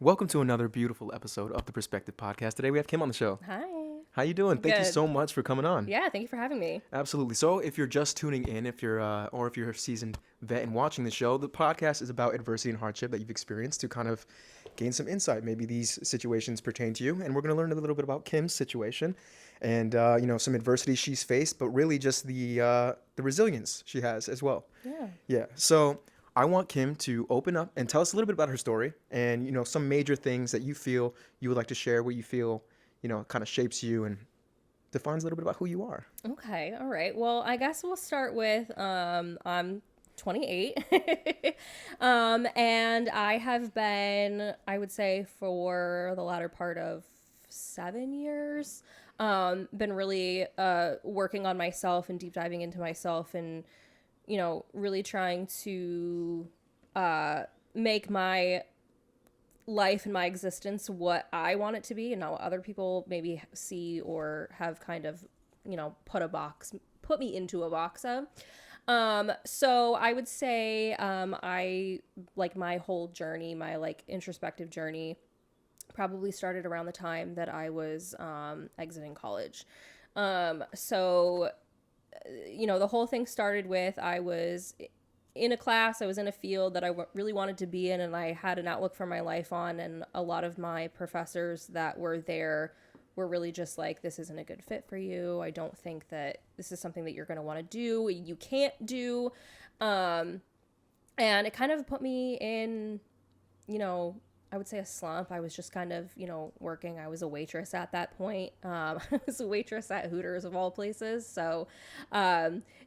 Welcome to another beautiful episode of the Perspective Podcast. Today we have Kim on the show. Hi. How you doing? Thank you Good. so much for coming on. Yeah, thank you for having me. Absolutely. So, if you're just tuning in, if you're a seasoned vet and watching the show, the podcast is about adversity and hardship that you've experienced to kind of gain some insight. Maybe these situations pertain to you, and we're going to learn a little bit about Kim's situation and some adversity she's faced, but really just the resilience she has as well. Yeah. Yeah. So I want Kim to open up and tell us a little bit about her story and, some major things that you feel you would like to share, what you feel, kind of shapes you and defines a little bit about who you are. Okay. All right. Well, I guess we'll start with I'm 28. And I have been, I would say, for the latter part of 7 years, been really working on myself and deep diving into myself and really trying to make my life and my existence what I want it to be and not what other people maybe see or have kind of, put me into a box of. So I would say I like my whole journey, my like introspective journey probably started around the time that I was exiting college. So the whole thing started with I was in a class, I was in a field that I really wanted to be in, and I had an outlook for my life on, and a lot of my professors that were there were really just like, this isn't a good fit for you. I don't think that this is something that you're going to want to do. You can't do. And it kind of put me in, I would say a slump. I was just kind of, working. I was a waitress at that point. I was a waitress at Hooters of all places. So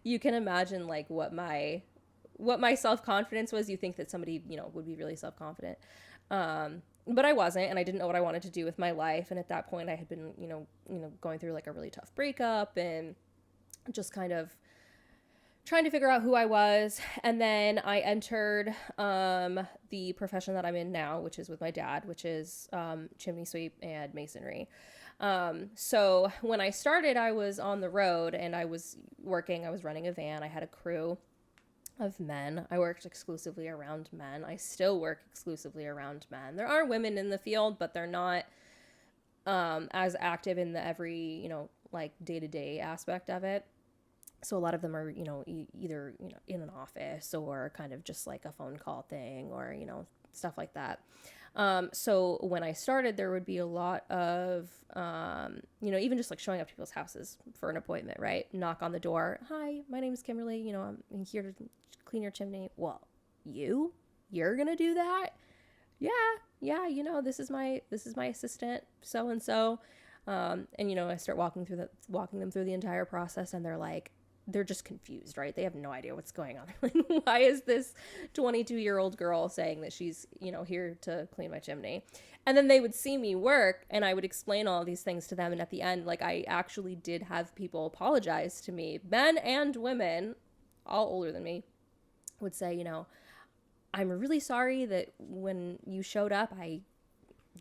you can imagine like what my self-confidence was. You think that somebody, would be really self-confident. But I wasn't, and I didn't know what I wanted to do with my life. And at that point I had been, going through like a really tough breakup and just kind of trying to figure out who I was. And then I entered the profession that I'm in now, which is with my dad, which is chimney sweep and masonry. So when I started, I was on the road and I was working. I was running a van. I had a crew of men. I worked exclusively around men. I still work exclusively around men. There are women in the field, but they're not as active in the every, like day-to-day aspect of it. So a lot of them are, either, in an office or kind of just like a phone call thing or, stuff like that. So when I started, there would be a lot of, even just like showing up to people's houses for an appointment, right? Knock on the door. Hi, my name is Kimberly. I'm here to clean your chimney. Well, you're going to do that? Yeah. This is my assistant, so-and-so. And, I start walking them through the entire process, and they're just confused, right? They have no idea what's going on. Like, why is this 22-year-old girl saying that she's, here to clean my chimney? And then they would see me work, and I would explain all of these things to them. And at the end, like, I actually did have people apologize to me, men and women, all older than me, would say, I'm really sorry that when you showed up, I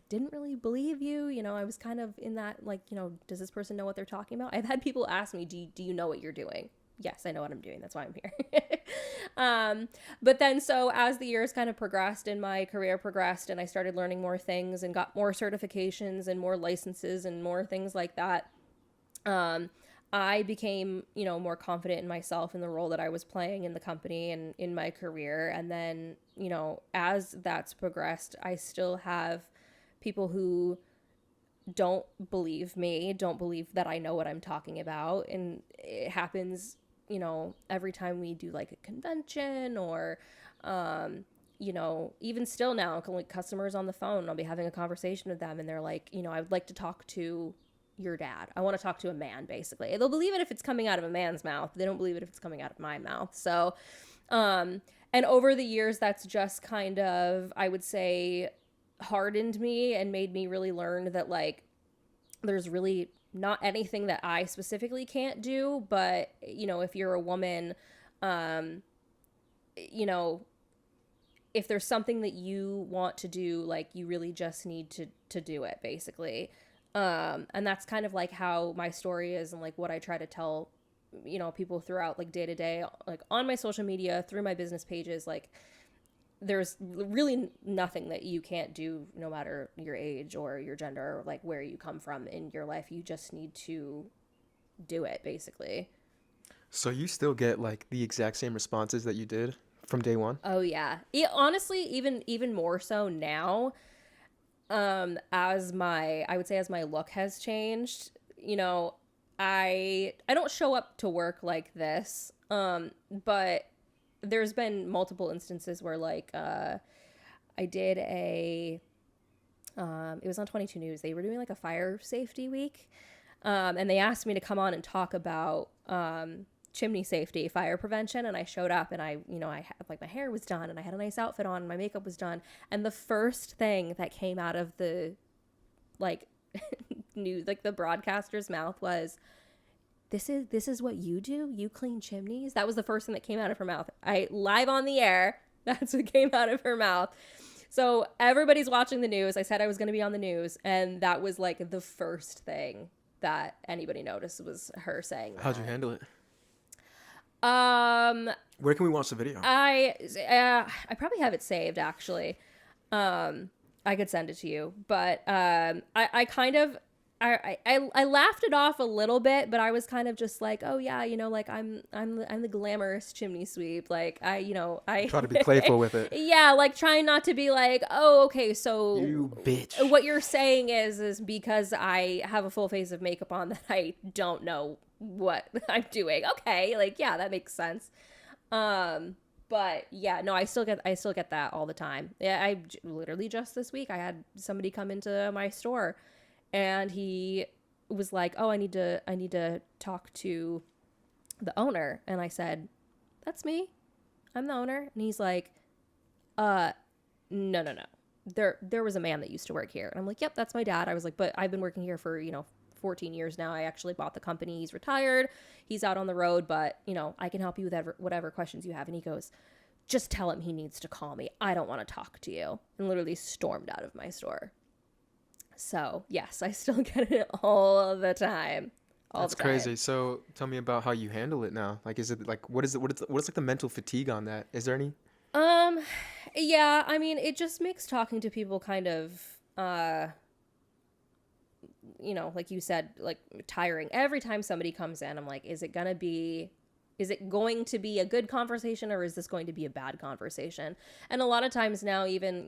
didn't really believe you. I was kind of in that, like, does this person know what they're talking about? I've had people ask me, do you know what you're doing? Yes, I know what I'm doing. That's why I'm here. But then, so as the years kind of progressed and my career progressed and I started learning more things and got more certifications and more licenses and more things like that, I became, more confident in myself and the role that I was playing in the company and in my career. And then, as that's progressed, I still have people who don't believe me, don't believe that I know what I'm talking about. And it happens, every time we do like a convention or, even still now, like customers on the phone, I'll be having a conversation with them and they're like, I would like to talk to your dad. I want to talk to a man, basically. They'll believe it if it's coming out of a man's mouth. They don't believe it if it's coming out of my mouth. So, and over the years, that's just kind of, I would say, hardened me and made me really learn that like there's really not anything that I specifically can't do, but if you're a woman, if there's something that you want to do, like you really just need to do it, basically. And that's kind of like how my story is and like what I try to tell you know, people throughout like day to day, like on my social media, through my business pages, like, you know, even still now, like customers on the phone, I'll be having a conversation with them and they're like, I would like to talk to your dad. I want to talk to a man, basically. They'll believe it if it's coming out of a man's mouth. They don't believe it if it's coming out of my mouth. So, and over the years, that's just kind of, I would say, hardened me and made me really learn that like there's really not anything that I specifically can't do, but, if you're a woman, if there's something that you want to do, like you really just need to do it, basically. And that's kind of like how my story is and like what I try to tell, you know, people throughout like day to day, like on my social media, through my business pages, like, there's really nothing that you can't do, no matter your age or your gender or like where you come from in your life. You just need to do it, basically. So you still get like the exact same responses that you did from day one? Oh yeah. Honestly, even more so now, as I would say as my look has changed, you know, I don't show up to work like this. But there's been multiple instances where like I did a it was on 22 News. They were doing like a fire safety week. And they asked me to come on and talk about chimney safety, fire prevention. And I showed up and I had like my hair was done and I had a nice outfit on and my makeup was done. And the first thing that came out of the like news, like the broadcaster's mouth was, this is what you do? You clean chimneys? That was the first thing that came out of her mouth. Live on the air. That's what came out of her mouth. So everybody's watching the news. I said I was going to be on the news. And that was like the first thing that anybody noticed was her saying that. How'd you handle it? Um, Where can we watch the video? I probably have it saved actually. I could send it to you, but I kind of I laughed it off a little bit, but I was kind of just like, oh yeah, you know, like I'm the glamorous chimney sweep, like I Try to be playful with it. Yeah, like trying not to be like, oh okay, so You bitch. what you're saying is because I have a full face of makeup on that I don't know what I'm doing. Okay, like yeah, that makes sense. But yeah, no, I still get that all the time. Yeah, literally just this week I had somebody come into my store and he was like, "Oh, I need to talk to the owner." And I said, "That's me. I'm the owner." And he's like, no. There was a man that used to work here." And I'm like, "Yep, that's my dad." I was like, "But I've been working here for, 14 years now. I actually bought the company. He's retired. He's out on the road, but, I can help you with whatever questions you have." And he goes, "Just tell him he needs to call me. I don't want to talk to you." And literally stormed out of my store. So, yes, I still get it all the time. That's crazy. So, tell me about how you handle it now. Like, is it like, what is like the mental fatigue on that? Is there any? Yeah, I mean, it just makes talking to people kind of, like you said, like tiring. Every time somebody comes in, I'm like, is it going to be a good conversation or is this going to be a bad conversation? And a lot of times now, even,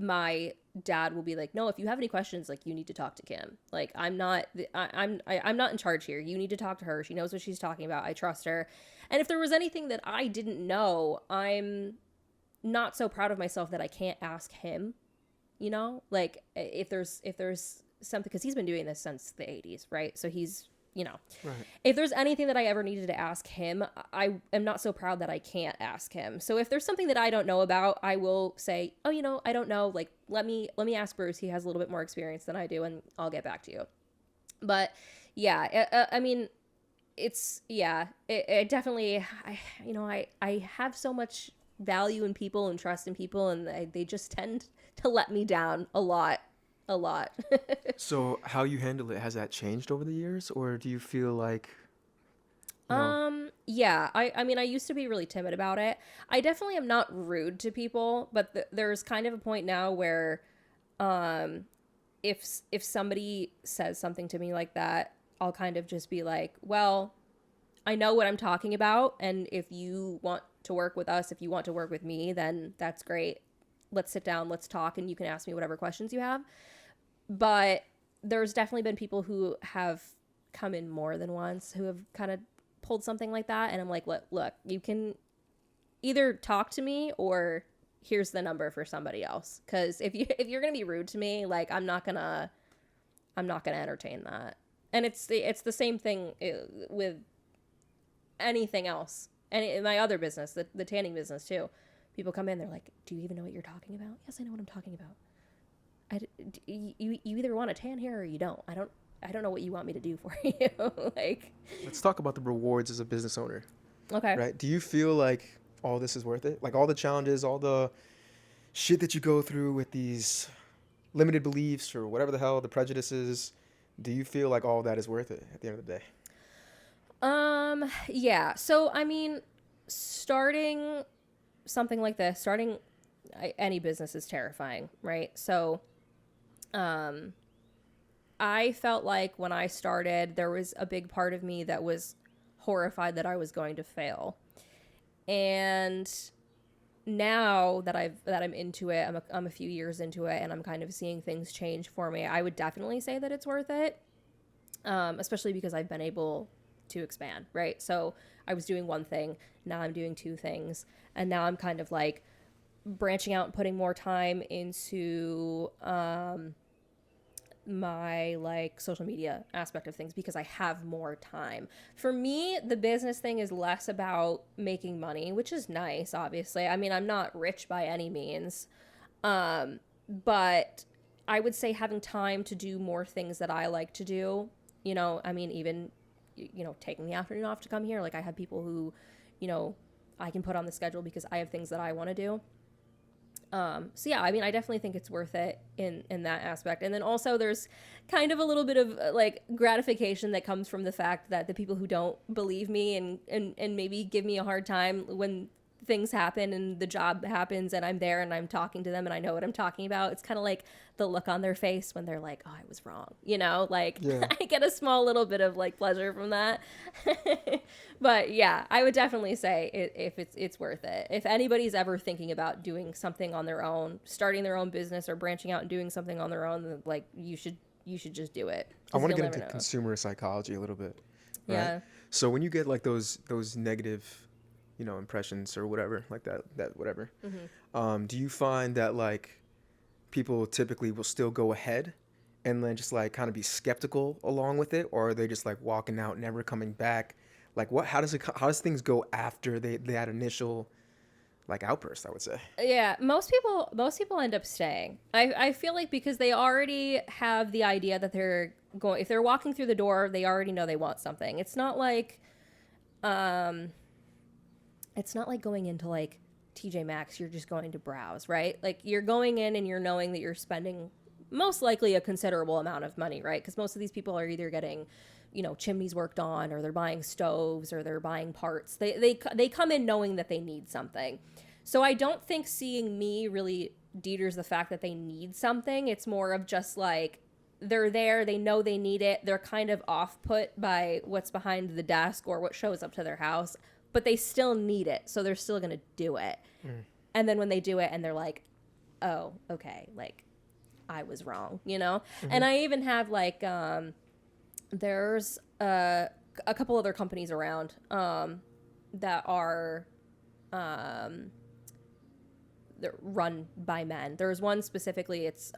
my dad will be like, "No, if you have any questions, like you need to talk to Kim. Like I'm not in charge here. You need to talk to her. She knows what she's talking about. I trust her." And if there was anything that I didn't know, I'm not so proud of myself that I can't ask him. Like if there's something, because he's been doing this since the 80s, right? So he's, Right. If there's anything that I ever needed to ask him, I am not so proud that I can't ask him. So if there's something that I don't know about, I will say, "Oh, I don't know. Like, let me ask Bruce. He has a little bit more experience than I do, and I'll get back to you." But yeah, I mean, it definitely, I have so much value in people and trust in people, and they just tend to let me down a lot. So how you handle it, has that changed over the years, or do you feel like? Yeah, I mean, I used to be really timid about it. I definitely am not rude to people, but there's kind of a point now where, if somebody says something to me like that, I'll kind of just be like, "Well, I know what I'm talking about, and if you want to work with us, if you want to work with me, then that's great. Let's sit down, let's talk, and you can ask me whatever questions you have." But there's definitely been people who have come in more than once who have kind of pulled something like that. And I'm like, look, you can either talk to me or here's the number for somebody else. Because if you're going to be rude to me, like, I'm not going to entertain that. And it's the same thing with anything else. And in my other business, the tanning business too, people come in, they're like, "Do you even know what you're talking about?" "Yes, I know what I'm talking about." You either want a tan hair or you don't. I don't know what you want me to do for you. Like, let's talk about the rewards as a business owner. Okay. Right? Do you feel like all this is worth it? Like all the challenges, all the shit that you go through with these limited beliefs or whatever the hell, the prejudices, do you feel like all that is worth it at the end of the day? Yeah. So, I mean, starting something like this, starting any business is terrifying, right? So I felt like when I started, there was a big part of me that was horrified that I was going to fail. And now that I'm into it, I'm a few years into it, and I'm kind of seeing things change for me. I would definitely say that it's worth it, especially because I've been able to expand, right? So I was doing one thing, now I'm doing two things, and now I'm kind of like branching out and putting more time into my like social media aspect of things because I have more time. For me, the business thing is less about making money, which is nice, obviously. I mean, I'm not rich by any means. But I would say having time to do more things that I like to do, you know, I mean, even, you know, taking the afternoon off to come here. Like I have people who, you know, I can put on the schedule because I have things that I want to do. So yeah, I mean, I definitely think it's worth it in that aspect. And then also there's kind of a little bit of like gratification that comes from the fact that the people who don't believe me and maybe give me a hard time when things happen and the job happens and I'm there and I'm talking to them and I know what I'm talking about. It's kind of like the look on their face when they're like, oh, I was wrong, you know, like Yeah. I get a small little bit of like pleasure from that. But yeah, I would definitely say if it's worth it. If anybody's ever thinking about doing something on their own, starting their own business or branching out and doing something on their own, then, like you should just do it. I 'Cause want to you'll get never into know. consumer psychology a little bit, right? Yeah. So when you get like those negative, you know, impressions or whatever, like that whatever, do you find that like people typically will still go ahead and then just like kind of be skeptical along with it, or are they just like walking out, never coming back? Like how does things go after that initial like outburst, I would say? Yeah, most people end up staying. I feel like because they already have the idea that they're going, if they're walking through the door, they already know they want something. Um it's not like going into like TJ Maxx, you're just going to browse, right? Like you're going in and you're knowing that you're spending most likely a considerable amount of money, right? Because most of these people are either getting, you know, chimneys worked on, or they're buying stoves, or they're buying parts. They come in knowing that they need something. So I don't think seeing me really deters the fact that they need something. It's more of just like they're there, they know they need it. They're kind of off put by what's behind the desk or what shows up to their house, but they still need it, so they're still gonna do it. And then when they do it and they're like, oh, okay, like I was wrong, you know? And I even have like there's a couple other companies around that are they're run by men. There's one specifically, it's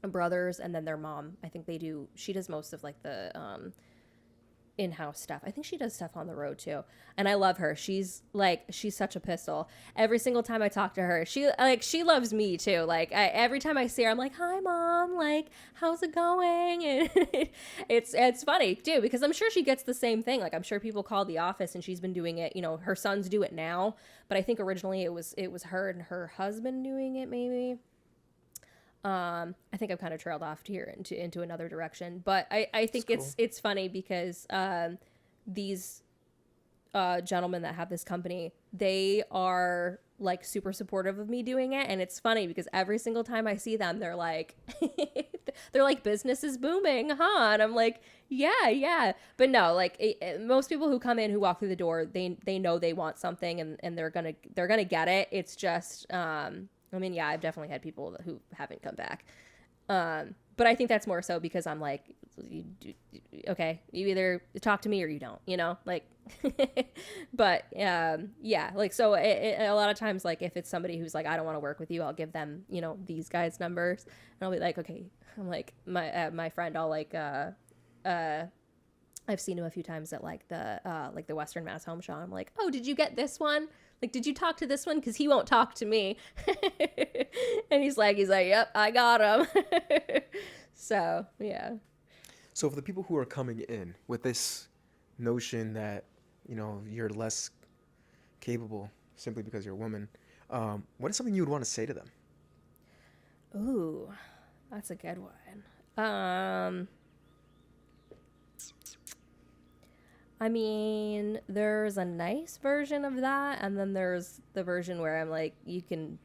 brothers and then their mom. I think she does most of like the in-house stuff. I think she does stuff on the road too. And I love her. She's such a pistol. Every single time I talk to her, she loves me too. Like every time I see her, I'm like, "Hi mom, like how's it going?" And it's funny too because I'm sure she gets the same thing. Like I'm sure people call the office and she's been doing it, you know, her sons do it now, but I think originally it was her and her husband doing it maybe. I think I've kind of trailed off here into another direction, but I think it's funny because these gentlemen that have this company, they are like super supportive of me doing it, and it's funny because every single time I see them, they're like, business is booming, huh? And I'm like, yeah, but no, like most people who come in who walk through the door, they know they want something, and they're gonna get it. It's just I mean, yeah, I've definitely had people who haven't come back. But I think that's more so because I'm like, okay, you either talk to me or you don't, you know, like, but yeah, like, so a lot of times, like, if it's somebody who's like, I don't want to work with you, I'll give them, you know, these guys' numbers, and I'll be like, okay, I'm like, my friend, I'll like, I've seen him a few times at like the Western Mass Home Show. I'm like, oh, did you get this one? Like, did you talk to this one? Because he won't talk to me. And he's like, yep, I got him. So, yeah. So for the people who are coming in with this notion that, you know, you're less capable simply because you're a woman, what is something you would want to say to them? Ooh, that's a good one. I mean, there's a nice version of that, and then there's the version where I'm like, you can.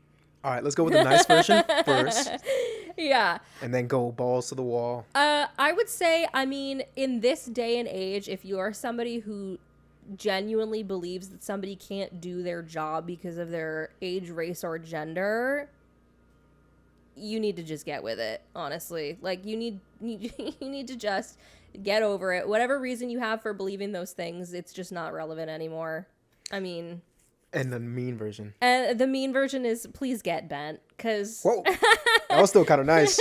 All right, let's go with the nice version first, Yeah. and then go balls to the wall. I would say, I mean, in this day and age, if you are somebody who genuinely believes that somebody can't do their job because of their age, race, or gender, you need to just get with it, honestly. Like, you need you need to just get over it. Whatever reason you have for believing those things, it's just not relevant anymore. I mean, And the mean version. and the mean version is please get bent, because Whoa, that was still kind of nice.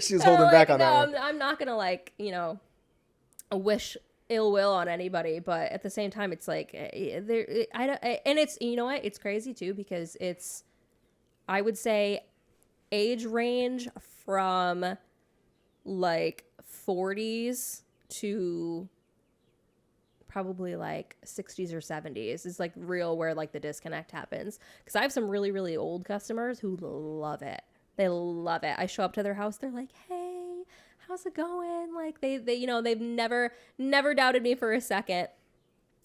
She was holding back on that one. I'm not gonna, like, wish ill will on anybody, but at the same time, it's like I don't, and it's, you know what, it's crazy too, because it's, I would say, age range from like 40s to probably like 60s or 70s is like real where like the disconnect happens, because I have some really, really old customers who love it. They love it. I show up to their house, they're like, hey, how's it going? Like they they've never doubted me for a second.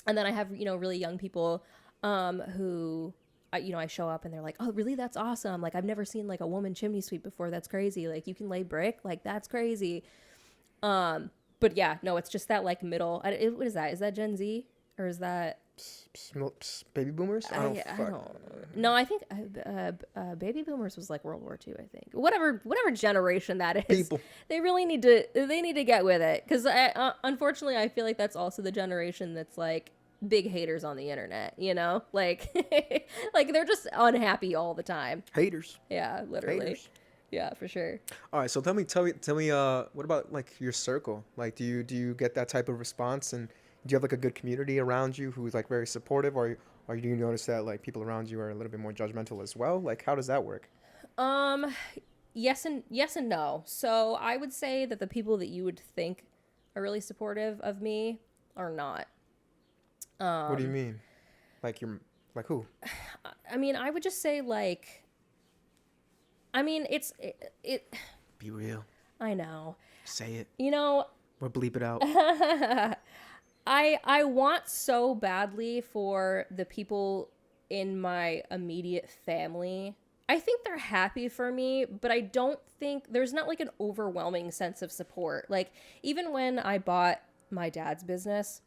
And then I have, really young people who I show up and they're like, oh, really? That's awesome. Like, I've never seen like a woman chimney sweep before. That's crazy. Like, you can lay brick. Like, that's crazy. But yeah, no, it's just that like middle. What is that? Is that Gen Z or is that Baby boomers? I don't. No, I think baby boomers was like World War II. I think whatever generation that is. People. They really need to get with it, because unfortunately I feel like that's also the generation that's like big haters on the internet. Like like they're just unhappy all the time. Haters. Yeah, literally. Haters. Yeah, for sure. All right, so tell me, what about like your circle? Like, do you get that type of response, and do you have like a good community around you who's like very supportive, or do you notice that like people around you are a little bit more judgmental as well? Like, how does that work? Yes and no. So I would say that the people that you would think are really supportive of me are not. What do you mean? Like like who? I mean, I would just say like, I mean, it. Be real. I know. Say it. Or bleep it out. I want so badly for the people in my immediate family. I think they're happy for me, but I don't think there's not like an overwhelming sense of support. Like, even when I bought my dad's business,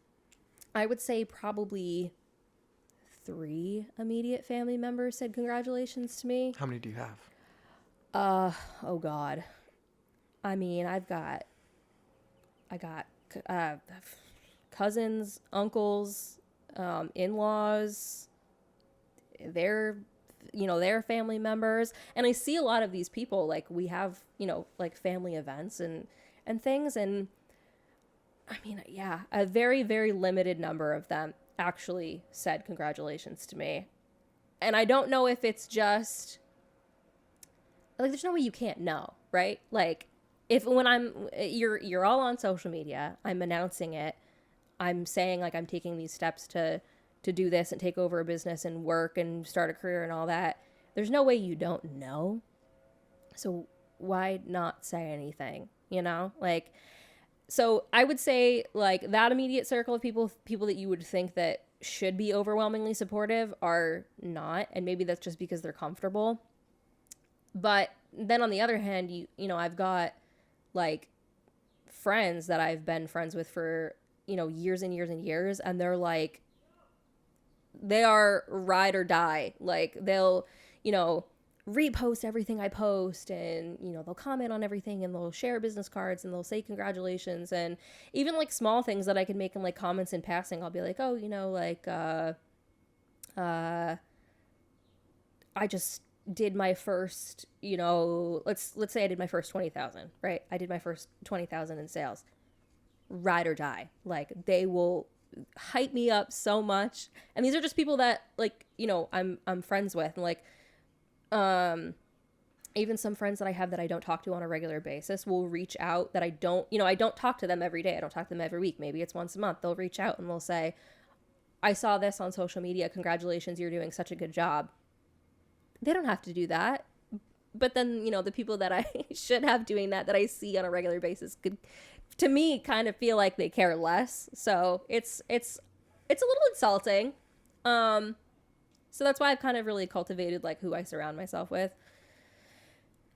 I would say probably 3 immediate family members said congratulations to me. How many do you have? Oh God. I mean, I got cousins, uncles, in-laws, their family members. And I see a lot of these people, like, we have, like family events and things. And I mean, yeah, a very, very limited number of them actually said congratulations to me. And I don't know if it's just like, there's no way you can't know, right? Like, if when you're all on social media, I'm announcing it, I'm saying like I'm taking these steps to do this and take over a business and work and start a career and all that. There's no way you don't know. So why not say anything, Like, so I would say like that immediate circle of people that you would think that should be overwhelmingly supportive are not, and maybe that's just because they're comfortable. But then on the other hand, I've got like friends that I've been friends with for, years and years and years. And they're like, they are ride or die. Like, they'll, repost everything I post, and, they'll comment on everything, and they'll share business cards, and they'll say congratulations. And even like small things that I can make in like comments in passing, I'll be like, oh, I just did my first, let's say I did my first 20,000, right? I did my first 20,000 in sales. Ride or die. Like, they will hype me up so much. And these are just people that like, I'm friends with, and like, even some friends that I have that I don't talk to on a regular basis will reach out that I don't talk to them every day. I don't talk to them every week. Maybe it's once a month. They'll reach out and they'll say, I saw this on social media. Congratulations. You're doing such a good job. They don't have to do that. But then, the people that I should have doing that I see on a regular basis could to me, kind of feel like they care less. So it's a little insulting. So that's why I've kind of really cultivated like who I surround myself with.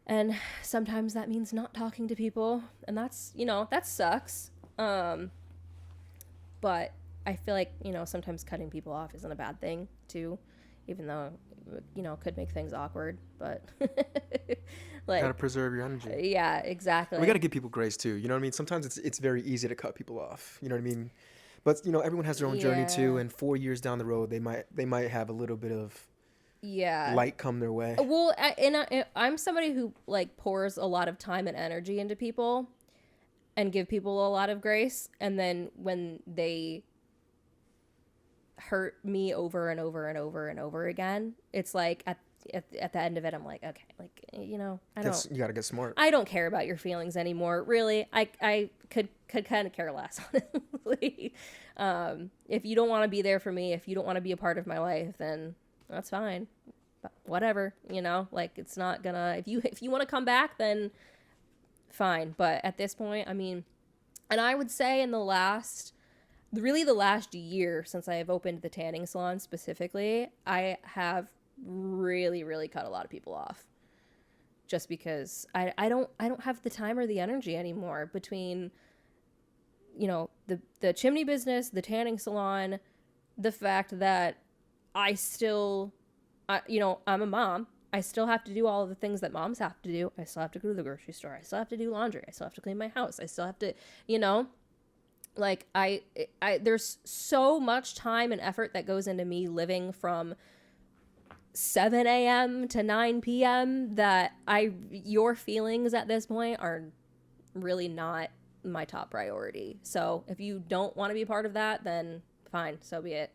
And sometimes that means not talking to people, and that's, that sucks. But I feel like, sometimes cutting people off isn't a bad thing too, even though, it could make things awkward, but like, Gotta preserve your energy. yeah, exactly. We gotta give people grace too. You know what I mean? Sometimes it's very easy to cut people off. You know what I mean? But everyone has their own journey too, Yeah. and 4 years down the road, they might have a little bit of Yeah. light come their way. Well, I'm somebody who like pours a lot of time and energy into people and give people a lot of grace. And then when they hurt me over and over and over and over again, it's like at the end of it, I'm like, okay, like, You gotta get smart. I don't care about your feelings anymore. Really, I could kind of care less, honestly. If you don't want to be there for me, if you don't want to be a part of my life, then that's fine. But whatever, like it's not gonna. If you want to come back, then fine. But at this point, I mean, and I would say in the last year since I have opened the tanning salon specifically, I have really, really cut a lot of people off. Just because I don't have the time or the energy anymore between, the chimney business, the tanning salon, the fact that I still, I'm a mom. I still have to do all of the things that moms have to do. I still have to go to the grocery store. I still have to do laundry. I still have to clean my house. I still have to, like I there's so much time and effort that goes into me living from 7 a.m. to 9 p.m. that your feelings at this point are really not my top priority. So if you don't want to be a part of that, then fine, so be it,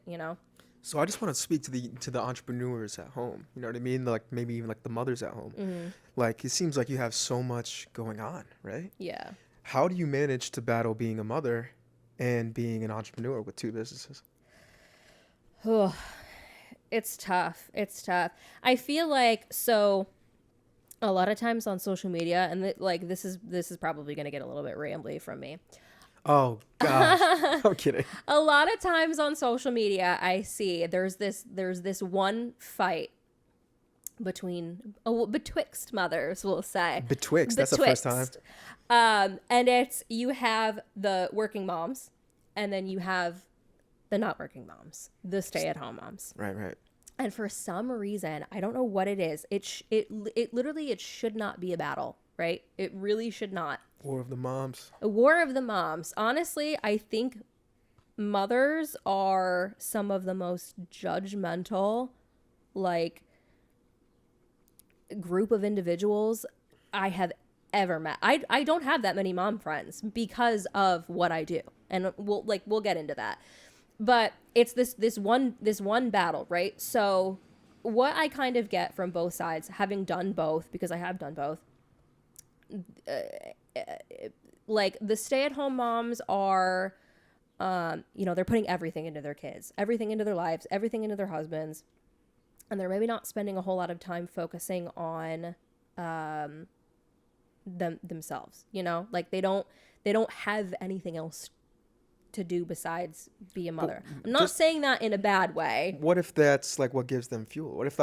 So I just want to speak to the entrepreneurs at home. You know what I mean? Like maybe even like the mothers at home. Mm-hmm. Like it seems like you have so much going on, right? Yeah. How do you manage to battle being a mother and being an entrepreneur with 2 businesses? Oh, it's tough. I feel like, so a lot of times on social media, and this is probably going to get a little bit rambly from me. Oh gosh, I'm kidding. A lot of times on social media, I see there's this one fight betwixt mothers, we'll say. Betwixt, that's the first time. And it's, you have the working moms, and then you have the not working moms, the stay-at-home moms. Right. And for some reason, I don't know what it is. It literally should not be a battle, right? It really should not. War of the moms. A war of the moms. Honestly, I think mothers are some of the most judgmental, like, group of individuals I have ever met. I don't have that many mom friends because of what I do, and we'll get into that. But it's this one battle, right? So what I kind of get from both sides, having done both, because I have done both, like the stay-at-home moms are, they're putting everything into their kids, everything into their lives, everything into their husbands, and they're maybe not spending a whole lot of time focusing on themselves. Like they don't have anything else to do besides be a mother. I'm not saying that in a bad way. What if that's like what gives them fuel? What if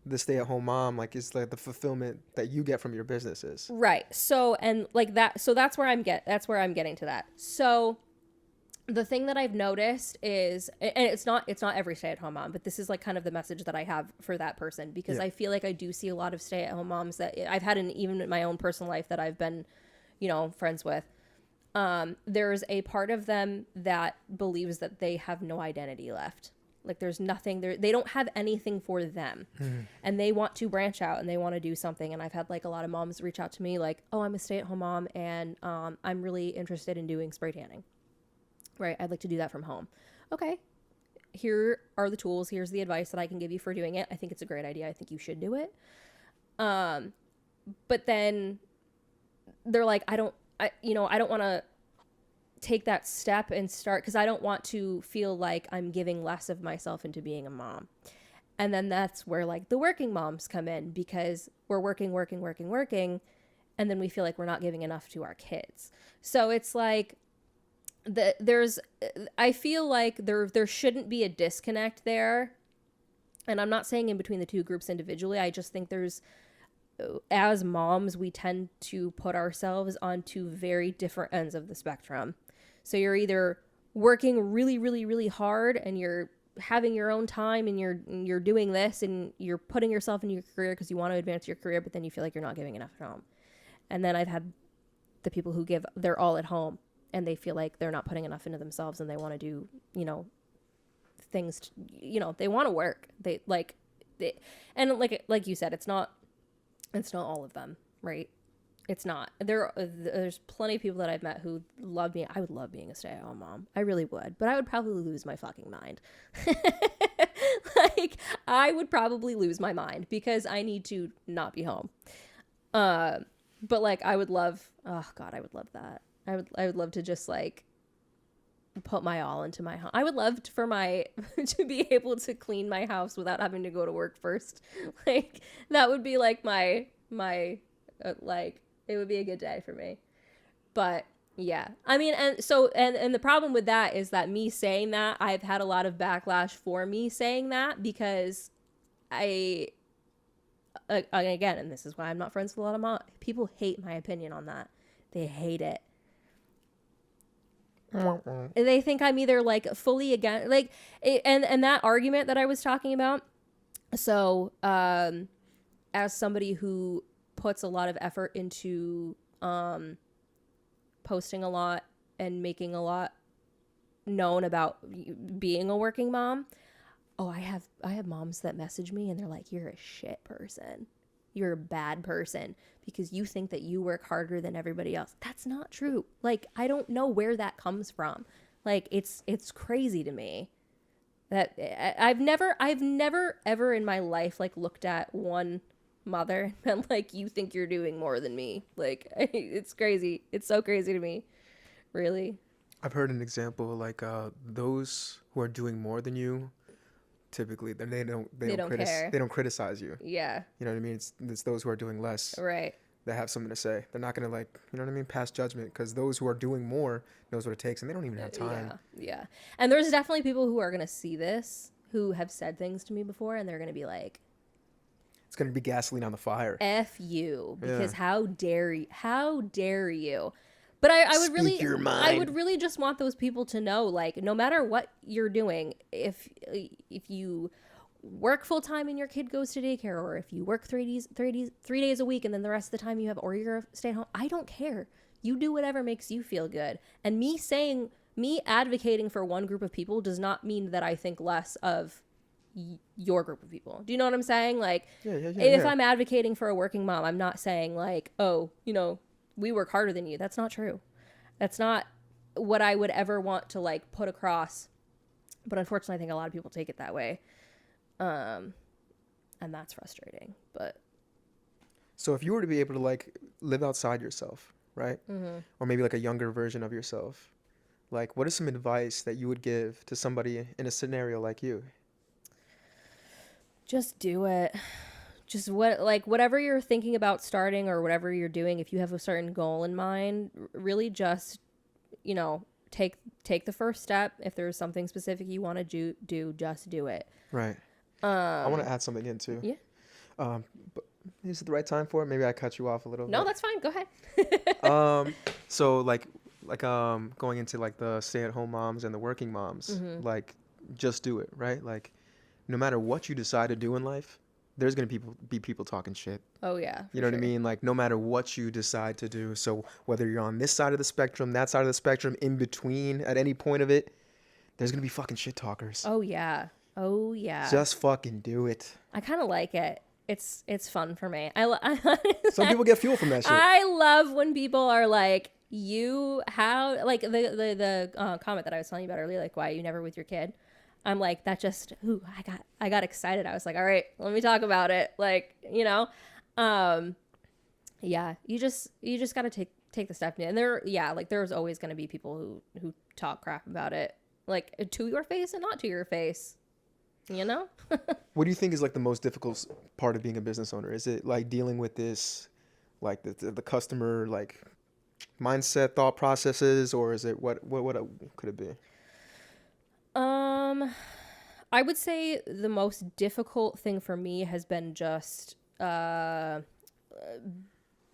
the stay-at-home mom is like the fulfillment that you get from your businesses? Right. So, and like that, so that's where I'm getting to that. So the thing that I've noticed is, and it's not every stay-at-home mom, but this is like kind of the message that I have for that person, because I feel like I do see a lot of stay-at-home moms that I've had even in my own personal life that I've been, friends with. There's a part of them that believes that they have no identity left. Like there's nothing there. They don't have anything for them, and they want to branch out and they want to do something. And I've had like a lot of moms reach out to me like, oh, I'm a stay-at-home mom and I'm really interested in doing spray tanning. Right. I'd like to do that from home. Okay. Here are the tools. Here's the advice that I can give you for doing it. I think it's a great idea. I think you should do it. But then they're like, I don't want to take that step and start, because I don't want to feel like I'm giving less of myself into being a mom. And then that's where like the working moms come in, because we're working. and then we feel like we're not giving enough to our kids. So it's like I feel like there shouldn't be a disconnect there. And I'm not saying in between the two groups individually. I just think as moms, we tend to put ourselves on two very different ends of the spectrum. So you're either working really, really, really hard and you're having your own time and you're doing this and you're putting yourself in your career because you want to advance your career, but then you feel like you're not giving enough at home. And then I've had the people who give their all at home and they feel like they're not putting enough into themselves and they want to do, things, they want to work. And like you said, it's not all of them, right? It's not. There's plenty of people that I've met who love me. I would love being a stay-at-home mom. I really would. But I would probably lose my fucking mind. Like, I would probably lose my mind because I need to not be home. But like, I would love, oh God, I would love that. I would love to just like put my all into my home. I would love to be able to clean my house without having to go to work first. Like, that would be like my it would be a good day for me. But yeah, I mean, and so, and the problem with that is that me saying that, I've had a lot of backlash for me saying that because again, and this is why I'm not friends with a lot of people hate my opinion on that. They hate it. They think I'm either like fully against, like, and that argument that I was talking about. So, as somebody who puts a lot of effort into posting a lot and making a lot known about being a working mom. Oh, I have moms that message me and they're like, you're a shit person. You're a bad person because you think that you work harder than everybody else. That's not true. Like, I don't know where that comes from. Like, it's crazy to me that I've never ever in my life like looked at one mother and been like, you think you're doing more than me. Like, it's crazy. It's so crazy to me. Really. I've heard an example like those who are doing more than you, typically they don't criticize you. Yeah. You know what I mean? It's those who are doing less. Right. That have something to say. They're not gonna like, you know what I mean, pass judgment because those who are doing more knows what it takes and they don't even have time. Yeah. And there's definitely people who are gonna see this who have said things to me before and they're gonna be like, it's gonna be gasoline on the fire. F you, because how dare you? But I would really just want those people to know, like, no matter what you're doing, if you work full time and your kid goes to daycare, or if you work 3 days a week and then the rest of the time you have, or you're stay at home, I don't care. You do whatever makes you feel good. And me advocating for one group of people does not mean that I think less of your group of people. Do you know what I'm saying? Like, if I'm advocating for a working mom, I'm not saying like, oh, we work harder than you. That's not true. That's not what I would ever want to like put across. But unfortunately, I think a lot of people take it that way. And that's frustrating. But so if you were to be able to like live outside yourself, right? Mm-hmm. Or maybe like a younger version of yourself, like what is some advice that you would give to somebody in a scenario like you? Just do it. Just whatever you're thinking about starting or whatever you're doing, if you have a certain goal in mind, really just, take the first step. If there's something specific you want to do, just do it. Right. I want to add something in too. Yeah. But is it the right time for it? Maybe I cut you off a little bit. No, that's fine. Go ahead. So like going into like the stay-at-home moms and the working moms, mm-hmm. like just do it, right? Like no matter what you decide to do in life, there's going to be people talking shit. Oh, yeah. You know what I mean? Like, no matter what you decide to do. So, whether you're on this side of the spectrum, that side of the spectrum, in between, at any point of it, there's going to be fucking shit talkers. Oh, yeah. Oh, yeah. Just fucking do it. I kind of like it. It's fun for me. Some people get fuel from that shit. I love when people are like, like, the comment that I was telling you about earlier, like, why are you never with your kid? I'm like, that just, I got excited. I was like, all right, let me talk about it. Like, yeah, you just got to take the step. And there's always going to be people who talk crap about it, like to your face and not to your face, What do you think is like the most difficult part of being a business owner? Is it like dealing with this, like the customer like mindset, thought processes, or is it what could it be? Um, I would say the most difficult thing for me has been just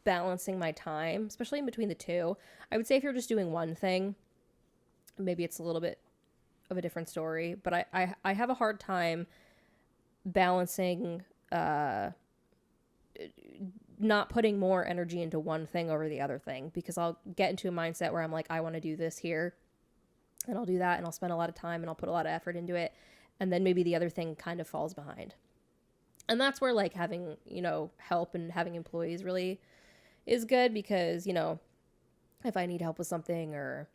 balancing my time, especially in between the two. I would say if you're just doing one thing, maybe it's a little bit of a different story, but I have a hard time balancing not putting more energy into one thing over the other thing, because I'll get into a mindset where I'm like, I want to do this here, and I'll do that, and I'll spend a lot of time and I'll put a lot of effort into it, and then maybe the other thing kind of falls behind. And that's where like having, help and having employees really is good, because, if I need help with something, or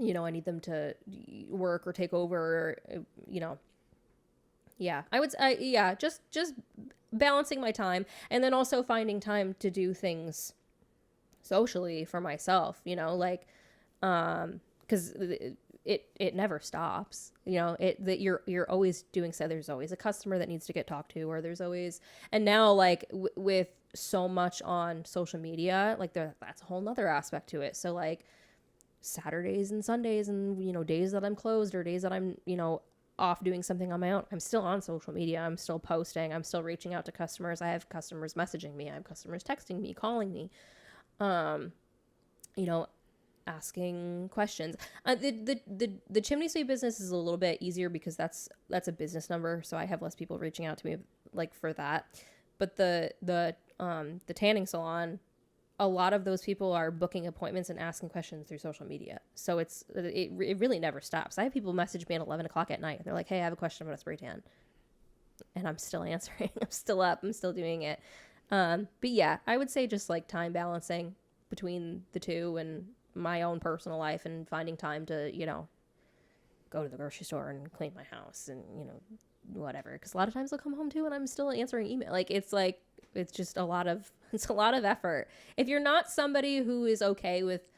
I need them to work or take over, yeah, I would say, yeah, just balancing my time, and then also finding time to do things socially for myself, like, because it never stops, that you're always doing so. There's always a customer that needs to get talked to, or there's always, and now like with so much on social media, like that's a whole nother aspect to it. So like Saturdays and Sundays, and days that I'm closed, or days that I'm off doing something on my own, I'm still on social media. I'm still posting. I'm still reaching out to customers. I have customers messaging me. I have customers texting me, calling me, you know, asking questions. The chimney sweep business is a little bit easier because that's a business number, so I have less people reaching out to me like for that. But the tanning salon, a lot of those people are booking appointments and asking questions through social media. So it really never stops. I have people message me at 11 o'clock at night. They're like, hey, I have a question about a spray tan. And I'm still answering. I'm still up. I'm still doing it. But yeah, I would say just like time balancing between the two, and my own personal life, and finding time to, go to the grocery store and clean my house and, whatever. Because a lot of times I'll come home too and I'm still answering email. It's just a lot of effort. If you're not somebody who is okay with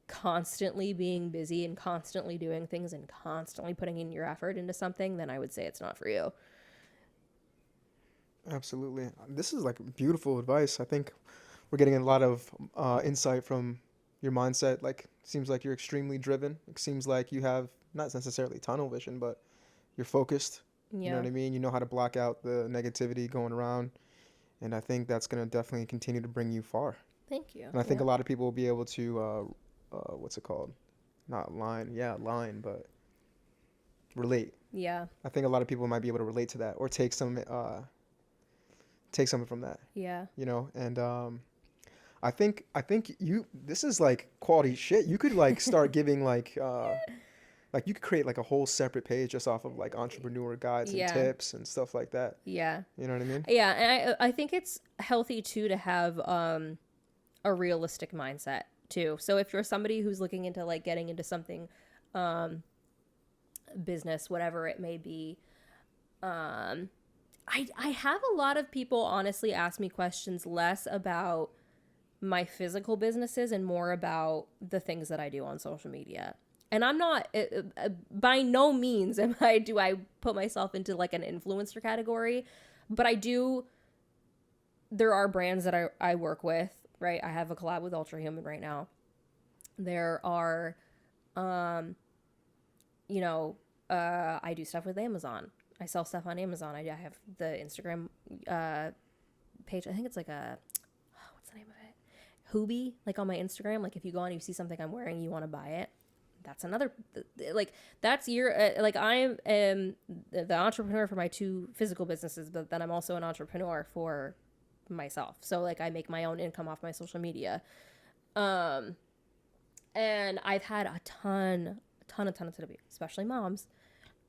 constantly being busy and constantly doing things and constantly putting in your effort into something, then I would say it's not for you. Absolutely. This is like beautiful advice. I think we're getting a lot of insight from your mindset. Like, seems like you're extremely driven. It seems like you have not necessarily tunnel vision, but you're focused. You know Yeah. what I mean? You know how to block out the negativity going around. And I think that's going to definitely continue to bring you far. Thank you. And I think Yeah. a lot of people will be able to, what's it called? Not line, yeah, line, but relate. Yeah. I think a lot of people might be able to relate to that, or take something from that, Yeah. And I think this is like quality shit. You could like start giving like you could create like a whole separate page just off of like entrepreneur guides and Yeah. tips and stuff like that. Yeah. You know what I mean? Yeah. And I think it's healthy too to have a realistic mindset too. So if you're somebody who's looking into like getting into something, business, whatever it may be, I have a lot of people honestly ask me questions less about my physical businesses and more about the things that I do on social media. And I'm not, by no means do I put myself into like an influencer category, but there are brands that I work with, right? I have a collab with Ultra Human right now. There are, I do stuff with Amazon. I sell stuff on Amazon. I have the Instagram page. I think it's like what's the name of it? Hoobie, like on my Instagram. Like if you go on and you see something I'm wearing, you want to buy it. That's another, like that's like I am the entrepreneur for my two physical businesses, but then I'm also an entrepreneur for myself. So like I make my own income off my social media. And I've had a ton of people, especially moms,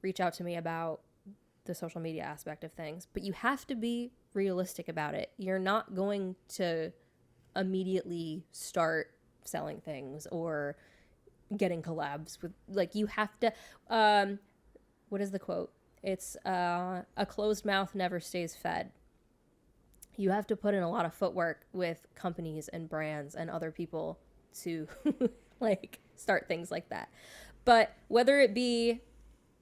reach out to me about the social media aspect of things, but you have to be realistic about it. You're not going to immediately start selling things or getting collabs with, like, you have to, what is the quote? It's, a closed mouth never stays fed. You have to put in a lot of footwork with companies and brands and other people to like start things like that. But whether it be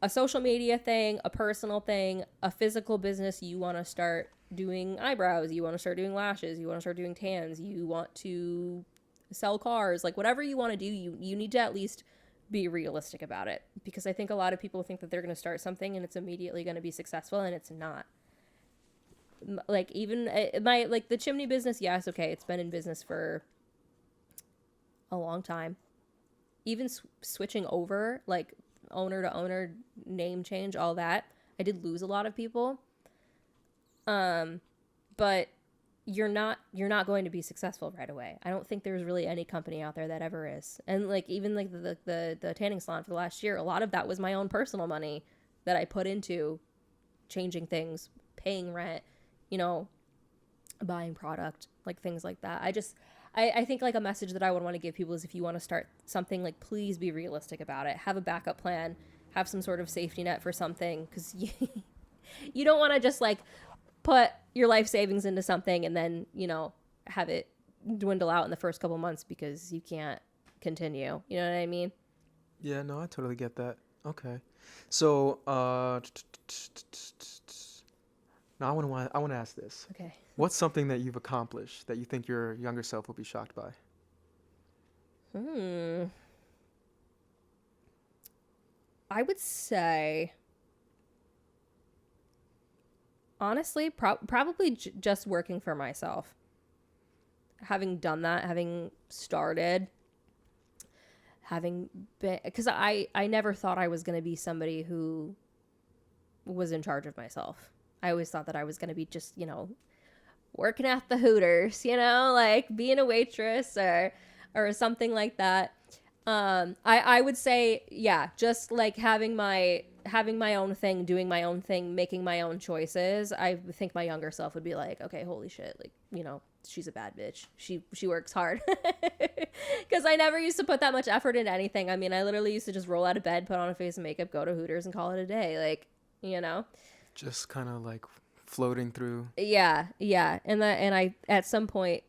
a social media thing, a personal thing, a physical business you want to start, doing eyebrows, you want to start doing lashes, you want to start doing tans, you want to sell cars, like whatever you want to do, you need to at least be realistic about it, because I think a lot of people think that they're going to start something and it's immediately going to be successful, and it's not. Like even my like the chimney business, yes, okay, it's been in business for a long time. Even switching over, like owner to owner, name change, all that, I did lose a lot of people. But you're not going to be successful right away. I don't think there's really any company out there that ever is. And like even like the tanning salon for the last year, a lot of that was my own personal money that I put into changing things, paying rent, you know, buying product, like things like that. I think like a message that I would want to give people is, if you want to start something, like please be realistic about it. Have a backup plan, have some sort of safety net for something, because you don't want to just like put your life savings into something and then, you know, have it dwindle out in the first couple months because you can't continue. You know what I mean? Yeah, no, I totally get that. Okay. So, now I want to ask this. Okay. What's something that you've accomplished that you think your younger self will be shocked by? I would say, honestly, probably just working for myself. Having done that, having started, having been, because I never thought I was going to be somebody who was in charge of myself. I always thought that I was going to be just, you know, working at the Hooters, you know, like being a waitress or something like that. I would say, yeah, just like having my own thing, doing my own thing, making my own choices. I think my younger self would be like, okay, holy shit, like, you know, she's a bad bitch. She works hard. Because I never used to put that much effort into anything. I mean, I literally used to just roll out of bed, put on a face and makeup, go to Hooters and call it a day. Like, you know, Just kind of like floating through. yeah. And I, at some point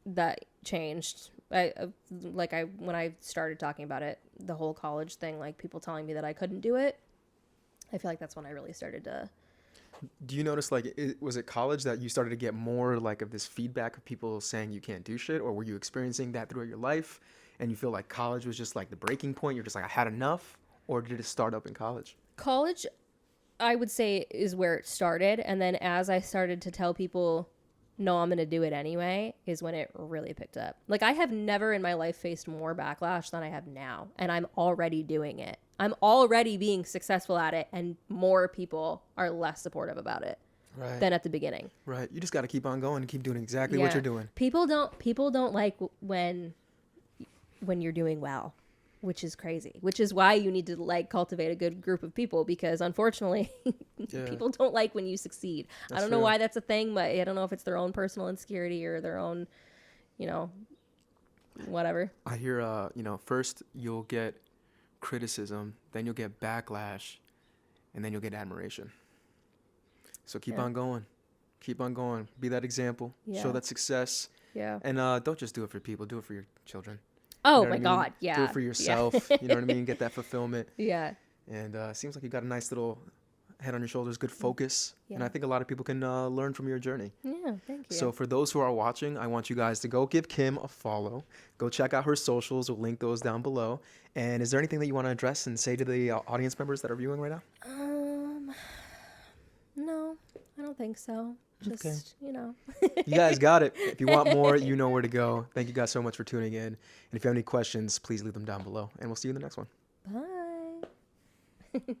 that changed. When I started talking about it, the whole college thing, like people telling me that I couldn't do it, I feel like that's when I really started to. Do you notice, like, was it college that you started to get more like of this feedback of people saying you can't do shit, or were you experiencing that throughout your life and you feel like college was just like the breaking point? You're just like, I had enough, or did it start up in college? College, I would say, is where it started, and then as I started to tell people, no, I'm going to do it anyway, is when it really picked up. Like, I have never in my life faced more backlash than I have now, and I'm already doing it. I'm already being successful at it, and more people are less supportive about it than at the beginning. Right. You just got to keep on going and keep doing exactly what you're doing. People don't like when you're doing well, which is crazy, which is why you need to like cultivate a good group of people, because unfortunately people don't like when you succeed. I don't know why that's a thing, but I don't know if it's their own personal insecurity or their own, you know, whatever. I hear, you know, first you'll get criticism, then you'll get backlash, and then you'll get admiration. So keep on going. Keep on going. Be that example. Show that success. Yeah. And don't just do it for people. Do it for your children. Oh, you know my God, yeah. Do it for yourself. You know what I mean? Get that fulfillment. Yeah. And seems like you got a nice little head on your shoulders, good focus. Yeah. And I think a lot of people can learn from your journey. Yeah, thank you. So for those who are watching, I want you guys to go give Kim a follow. Go check out her socials. We'll link those down below. And is there anything that you want to address and say to the audience members that are viewing right now? No, I don't think so. Just, you know. You guys got it. If you want more, you know where to go. Thank you guys so much for tuning in. And if you have any questions, please leave them down below. And we'll see you in the next one. Bye.